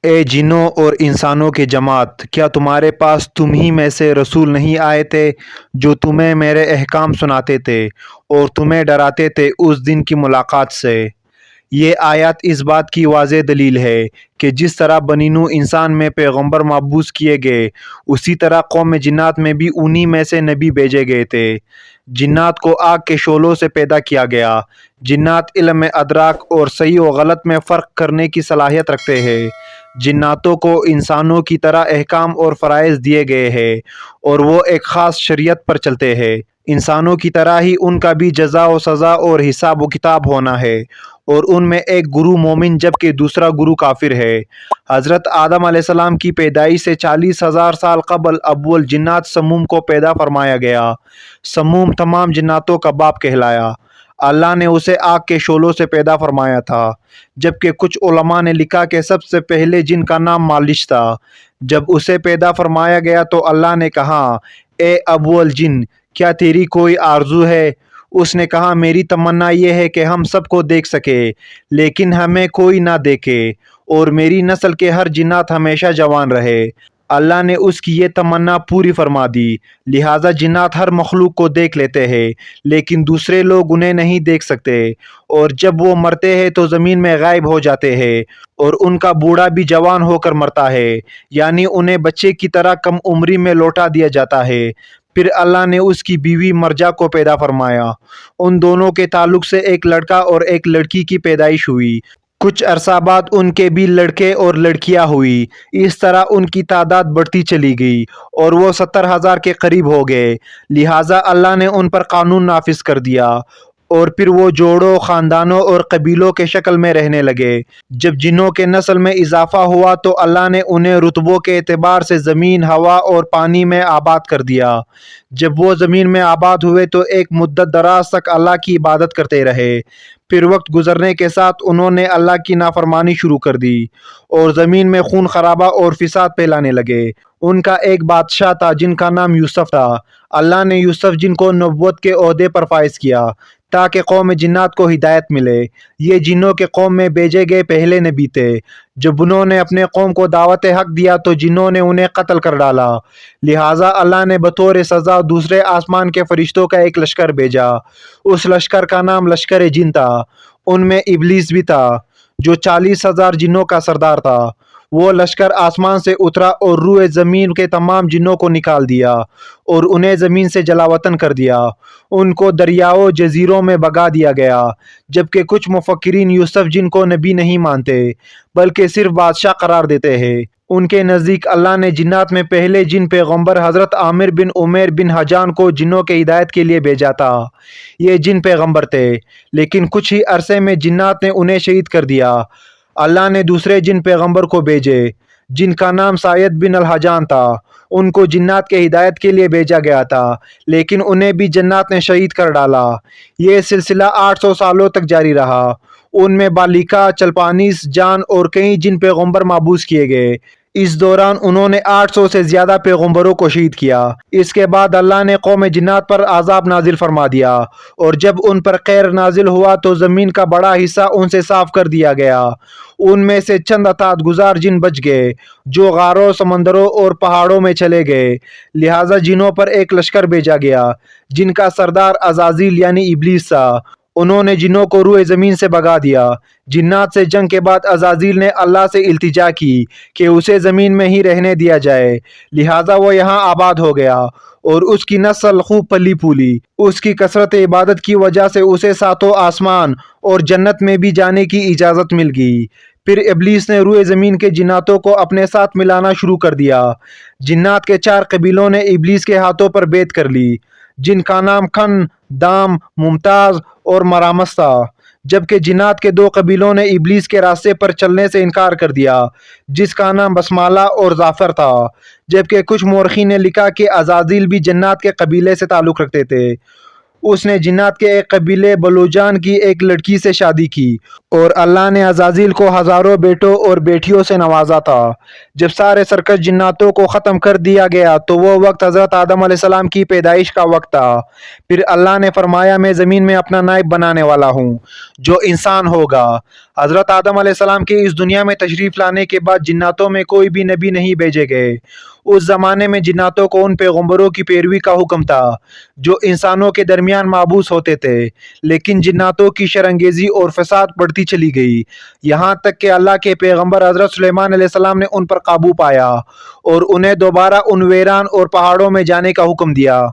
اے جنوں اور انسانوں کی جماعت، کیا تمہارے پاس تم ہی میں سے رسول نہیں آئے تھے جو تمہیں میرے احکام سناتے تھے اور تمہیں ڈراتے تھے اس دن کی ملاقات سے؟ یہ آیات اس بات کی واضح دلیل ہے کہ جس طرح بنی نوح انسان میں پیغمبر مبعوث کیے گئے، اسی طرح قوم جنات میں بھی انہی میں سے نبی بھیجے گئے تھے۔ جنات کو آگ کے شعلوں سے پیدا کیا گیا۔ جنات علم ادراک اور صحیح و غلط میں فرق کرنے کی صلاحیت رکھتے ہیں۔ جناتوں کو انسانوں کی طرح احکام اور فرائض دیے گئے ہیں اور وہ ایک خاص شریعت پر چلتے ہیں۔ انسانوں کی طرح ہی ان کا بھی جزا و سزا اور حساب و کتاب ہونا ہے، اور ان میں ایک گروہ مومن جبکہ دوسرا گروہ کافر ہے۔ حضرت آدم علیہ السلام کی پیدائش سے 40,000 سال قبل اول جنات سموم کو پیدا فرمایا گیا۔ سموم تمام جناتوں کا باپ کہلایا۔ اللہ نے اسے آگ کے شعلوں سے پیدا فرمایا تھا، جبکہ کچھ علماء نے لکھا کہ سب سے پہلے جن کا نام مالش تھا۔ جب اسے پیدا فرمایا گیا تو اللہ نے کہا، اے اول جن، کیا تیری کوئی آرزو ہے؟ اس نے کہا، میری تمنا یہ ہے کہ ہم سب کو دیکھ سکے لیکن ہمیں کوئی نہ دیکھے، اور میری نسل کے ہر جنات ہمیشہ جوان رہے۔ اللہ نے اس کی یہ تمنا پوری فرما دی، لہٰذا جنات ہر مخلوق کو دیکھ لیتے ہیں لیکن دوسرے لوگ انہیں نہیں دیکھ سکتے، اور جب وہ مرتے ہیں تو زمین میں غائب ہو جاتے ہیں، اور ان کا بوڑھا بھی جوان ہو کر مرتا ہے، یعنی انہیں بچے کی طرح کم عمری میں لوٹا دیا جاتا ہے۔ پھر اللہ نے اس کی بیوی مرجا کو پیدا فرمایا۔ ان دونوں کے تعلق سے ایک لڑکا اور ایک لڑکی کی پیدائش ہوئی۔ کچھ عرصہ بعد ان کے بھی لڑکے اور لڑکیاں ہوئی۔ اس طرح ان کی تعداد بڑھتی چلی گئی اور وہ 70,000 کے قریب ہو گئے۔ لہٰذا اللہ نے ان پر قانون نافذ کر دیا، اور پھر وہ جوڑوں، خاندانوں اور قبیلوں کے شکل میں رہنے لگے۔ جب جنوں کے نسل میں اضافہ ہوا تو اللہ نے انہیں رتبوں کے اعتبار سے زمین، ہوا اور پانی میں آباد کر دیا۔ جب وہ زمین میں آباد ہوئے تو ایک مدت دراز تک اللہ کی عبادت کرتے رہے۔ پھر وقت گزرنے کے ساتھ انہوں نے اللہ کی نافرمانی شروع کر دی اور زمین میں خون خرابہ اور فساد پھیلانے لگے۔ ان کا ایک بادشاہ تھا جن کا نام یوسف تھا۔ اللہ نے یوسف جن کو نبوت کے عہدے پر فائز کیا تاکہ قوم جنات کو ہدایت ملے۔ یہ جنوں کے قوم میں بھیجے گئے پہلے نبی تھے۔ جب انہوں نے اپنے قوم کو دعوت حق دیا تو جنوں نے انہیں قتل کر ڈالا، لہٰذا اللہ نے بطور سزا دوسرے آسمان کے فرشتوں کا ایک لشکر بھیجا۔ اس لشکر کا نام لشکر جن تھا۔ ان میں ابلیس بھی تھا جو 40,000 جنوں کا سردار تھا۔ وہ لشکر آسمان سے اترا اور روئے زمین کے تمام جنوں کو نکال دیا اور انہیں زمین سے جلاوطن کر دیا۔ ان کو دریاؤں، جزیروں میں بھگا دیا گیا، جبکہ کچھ مفکرین یوسف جن کو نبی نہیں مانتے بلکہ صرف بادشاہ قرار دیتے ہیں۔ ان کے نزدیک اللہ نے جنات میں پہلے جن پیغمبر حضرت عامر بن عمیر بن حجان کو جنوں کے ہدایت کے لیے بھیجا تھا۔ یہ جن پیغمبر تھے، لیکن کچھ ہی عرصے میں جنات نے انہیں شہید کر دیا۔ اللہ نے دوسرے جن پیغمبر کو بھیجے جن کا نام سعید بن الحجان تھا۔ ان کو جنات کے ہدایت کے لیے بھیجا گیا تھا، لیکن انہیں بھی جنات نے شہید کر ڈالا۔ یہ سلسلہ 800 سالوں تک جاری رہا۔ ان میں بالیکا، چلپانیس، جان اور کئی جن پیغمبر مبعوث کیے گئے۔ اس دوران انہوں نے 800 سے زیادہ پیغمبروں کو شہید کیا۔ اس کے بعد اللہ نے قوم جنات پر عذاب نازل فرما دیا، اور جب ان پر قہر نازل ہوا تو زمین کا بڑا حصہ ان سے صاف کر دیا گیا۔ ان میں سے چند اطاعت گزار جن بچ گئے جو غاروں، سمندروں اور پہاڑوں میں چلے گئے۔ لہٰذا جنوں پر ایک لشکر بھیجا گیا جن کا سردار عزازیل یعنی ابلیس تھا۔ انہوں نے جنوں کو روئے زمین سے بھگا دیا۔ جنات سے جنگ کے بعد عزازیل نے اللہ سے التجا کی کہ اسے زمین میں ہی رہنے دیا جائے، لہٰذا وہ یہاں آباد ہو گیا اور اس کی نسل خوب پلی پھولی۔ اس کی کثرت عبادت کی وجہ سے اسے ساتوں آسمان اور جنت میں بھی جانے کی اجازت مل گئی۔ پھر ابلیس نے روئے زمین کے جناتوں کو اپنے ساتھ ملانا شروع کر دیا۔ جنات کے 4 قبیلوں نے ابلیس کے ہاتھوں پر بیعت کر لی، جن کا نام کھن، دام، ممتاز اور مرامس تھا، جبکہ جنات کے 2 قبیلوں نے ابلیس کے راستے پر چلنے سے انکار کر دیا، جس کا نام بسمالہ اور ظافر تھا، جبکہ کچھ مورخین نے لکھا کہ عزازیل بھی جنات کے قبیلے سے تعلق رکھتے تھے۔ اس نے جنات کے ایک قبیلے بلوجان کی ایک لڑکی سے شادی کی، اور اللہ نے عزازیل کو ہزاروں بیٹوں اور بیٹیوں سے نوازا تھا۔ جب سارے سرکش جناتوں کو ختم کر دیا گیا تو وہ وقت حضرت آدم علیہ السلام کی پیدائش کا وقت تھا۔ پھر اللہ نے فرمایا، میں زمین میں اپنا نائب بنانے والا ہوں جو انسان ہوگا۔ حضرت آدم علیہ السلام کے اس دنیا میں تشریف لانے کے بعد جناتوں میں کوئی بھی نبی نہیں بھیجے گئے۔ اس زمانے میں جناتوں کو ان پیغمبروں کی پیروی کا حکم تھا جو انسانوں کے درمیان مابعوث ہوتے تھے، لیکن جناتوں کی شرانگیزی اور فساد بڑھتی چلی گئی، یہاں تک کہ اللہ کے پیغمبر حضرت سلیمان علیہ السلام نے ان پر قابو پایا اور انہیں دوبارہ ان ویران اور پہاڑوں میں جانے کا حکم دیا۔